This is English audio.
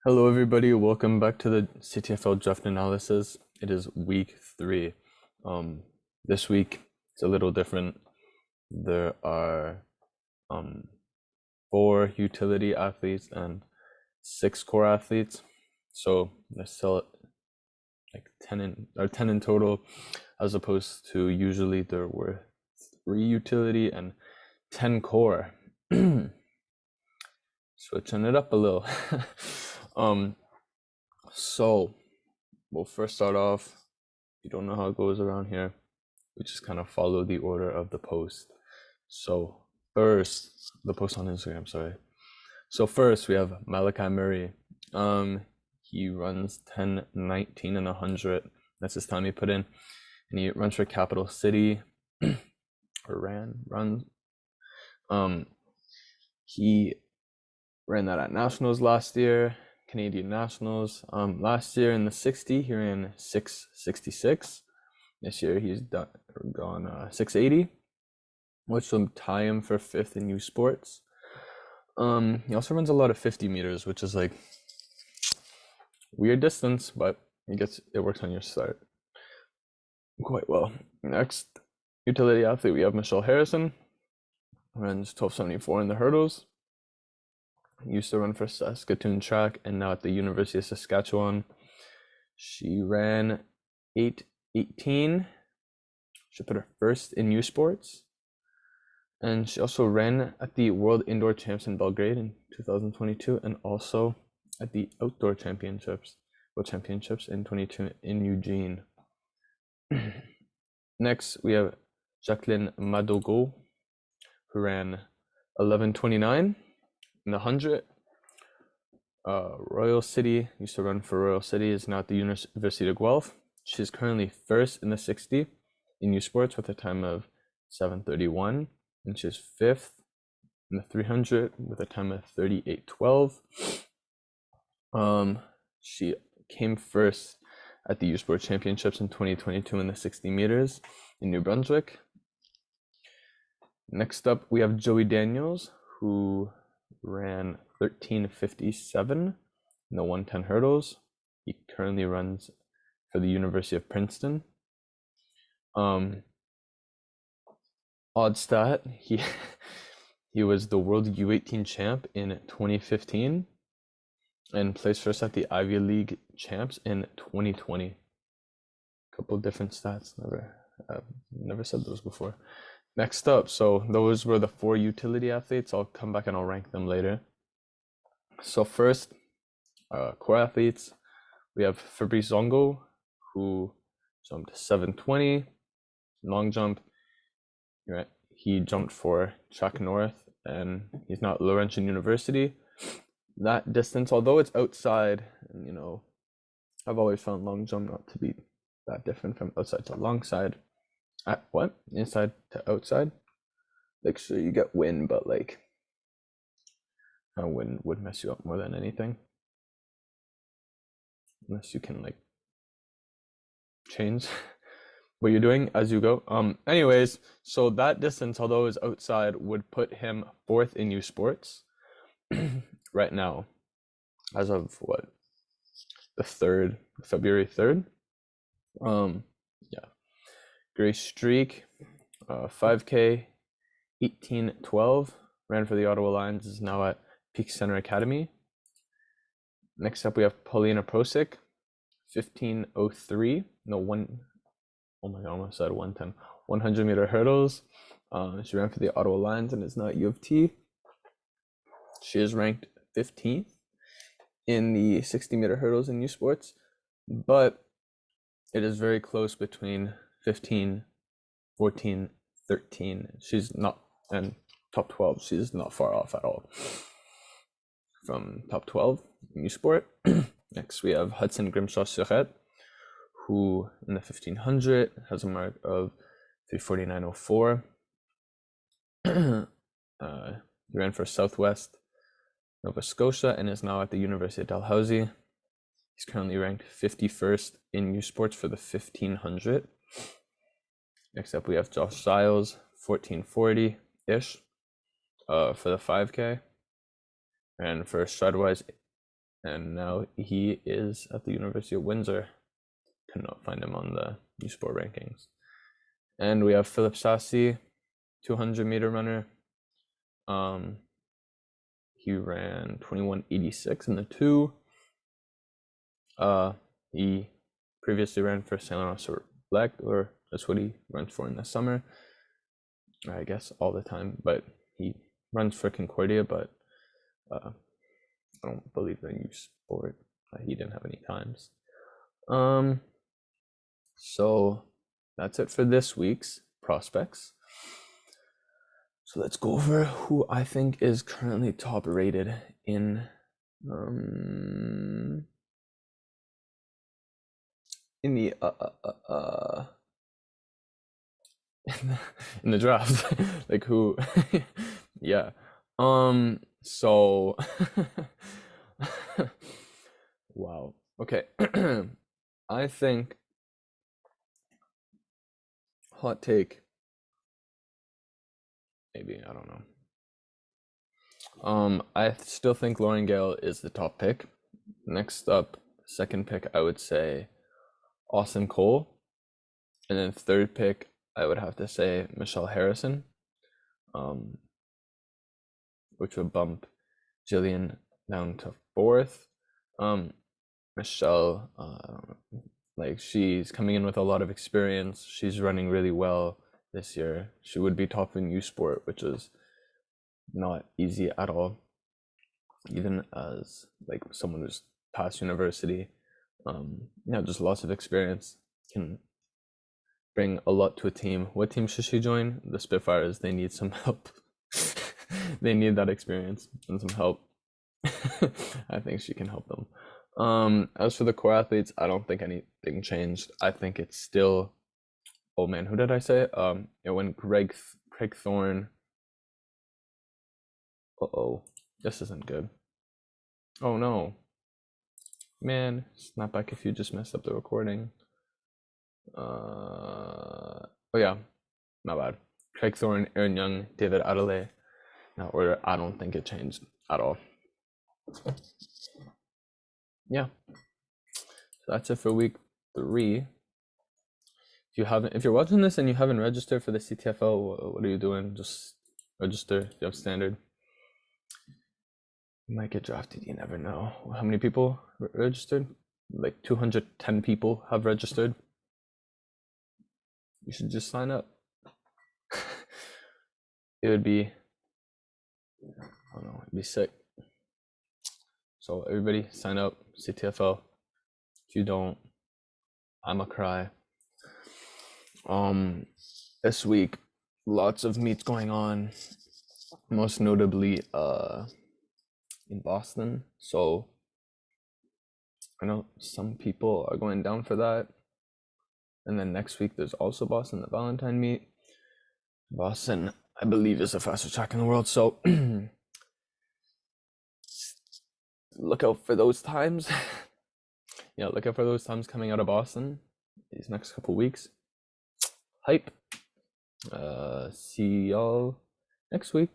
Hello, everybody. Welcome back to the CTFL draft analysis. It is week 3. This week it's a little different. There are 4 utility athletes and 6 core athletes. So there's still like 10 in total, as opposed to usually there were 3 utility and 10 core. Switching it up a little. So we'll first start off. You don't know how it goes around here. We just kind of follow the order of the post. So first, the post on Instagram, sorry. So first we have Malachi Murray. He runs 10:19 and 100. That's his time he put in. And he runs for Capital City. Or runs. He ran that at Nationals last year, Canadian Nationals. Last year in the 60, he ran 6:66. This year he's gone 6:80, which will tie him for 5th in U Sports. He also runs a lot of 50 meters, which is like weird distance, but it works on your start quite well. Next utility athlete, we have Michelle Harrison. Runs 12:74 in the hurdles. Used to run for Saskatoon Track and now at the University of Saskatchewan. She ran 8:18. She put her first in U Sports. And she also ran at the World Indoor Champs in Belgrade in 2022 and also at the Outdoor Championships, World Championships in 22 in Eugene. Next, we have Jacqueline Madogo, who ran 11:29 in the 100. Royal City, used to run for Royal City, is now at the University of Guelph. She's currently first in the 60 in U Sports with a time of 7:31, and she's 5th in the 300 with a time of 38:12. She came first at the U Sports Championships in 2022 in the 60 meters in New Brunswick. Next up, we have Joey Daniels, who ran 13:57 in the 110 hurdles. He currently runs for the University of Princeton. Odd stat, he was the world U18 champ in 2015 and placed first at the Ivy League champs in 2020. A couple different stats, I've never said those before. Next up, so those were the 4 utility athletes. I'll come back and I'll rank them later. So first, core athletes, we have Fabrice Zongo, who jumped 7:20, long jump. Right, he jumped for Track North, and he's now at Laurentian University. That distance, although it's outside, and I've always found long jump not to be that different from outside to long side. Inside to outside? Like, so you get wind, but like wind would mess you up more than anything. Unless you can like change what you're doing as you go. Anyways, so that distance, although is outside, would put him 4th in U Sports right now, as of the 3rd, February 3rd. Yeah. Grace Streak, 5K, 18:12, ran for the Ottawa Lions, is now at Peak Center Academy. Next up, we have Paulina Prosic, 15:03, oh my god, I almost said 110, 100 meter hurdles. She ran for the Ottawa Lions and is now at U of T. She is ranked 15th in the 60 meter hurdles in U Sports, but it is very close between 15, 14, 13. She's not, and top 12, she's not far off at all from top 12 in U Sport. Next, we have Hudson Grimshaw-Surette, who in the 1500 has a mark of 3:49.04. He ran for Southwest Nova Scotia and is now at the University of Dalhousie. He's currently ranked 51st in U Sports for the 1500. Next up, we have Josh Giles, 14:40-ish for the 5K. And for Stradwise and now he is at the University of Windsor. Could not find him on the U Sport rankings. And we have Philip Sassi, 200-meter runner. He ran 21:86 in the 2. He previously ran for Saint Laurent Select, or that's what he runs for in the summer, I guess all the time, but he runs for Concordia, but I don't believe in U Sport. He didn't have any times. So that's it for this week's prospects. So let's go over who I think is currently top rated in the in the draft. Like who yeah. So wow. Okay. I think, hot take, maybe, I don't know. I still think Lauren Gale is the top pick. Next up, second pick, I would say Austin Cole. And then third pick, I would have to say Michelle Harrison, which would bump Jillian down to fourth. Michelle, I don't know, like she's coming in with a lot of experience. She's running really well this year. She would be top in U Sport, which is not easy at all, even as like someone who's past university. Just lots of experience can bring a lot to a team. What team should she join? The Spitfires. They need some help. They need that experience and some help. I think she can help them. As for the core athletes, I don't think anything changed. I think it's still, oh man, who did I say? It went Craig Thorne. Uh-oh, this isn't good. Oh no. Man, snap back if you just messed up the recording. Oh yeah, not bad. Craig Thorne, Aaron Young, David Adelaide. Now order, I don't think it changed at all. Yeah. So that's it for week 3. If you're watching this and you haven't registered for the CTFL, what are you doing? Just register if you have standard. You might get drafted, you never know. How many people registered? Like 210 people have registered. You should just sign up. It would be, I don't know, it'd be sick. So everybody sign up, CTFL. If you don't, I'ma cry. This week, lots of meets going on, most notably in Boston. So I know some people are going down for that. And then next week there's also Boston, the Valentine meet. Boston, I believe, is the fastest track in the world. So look out for those times. Yeah, look out for those times coming out of Boston these next couple weeks. Hype. See y'all next week.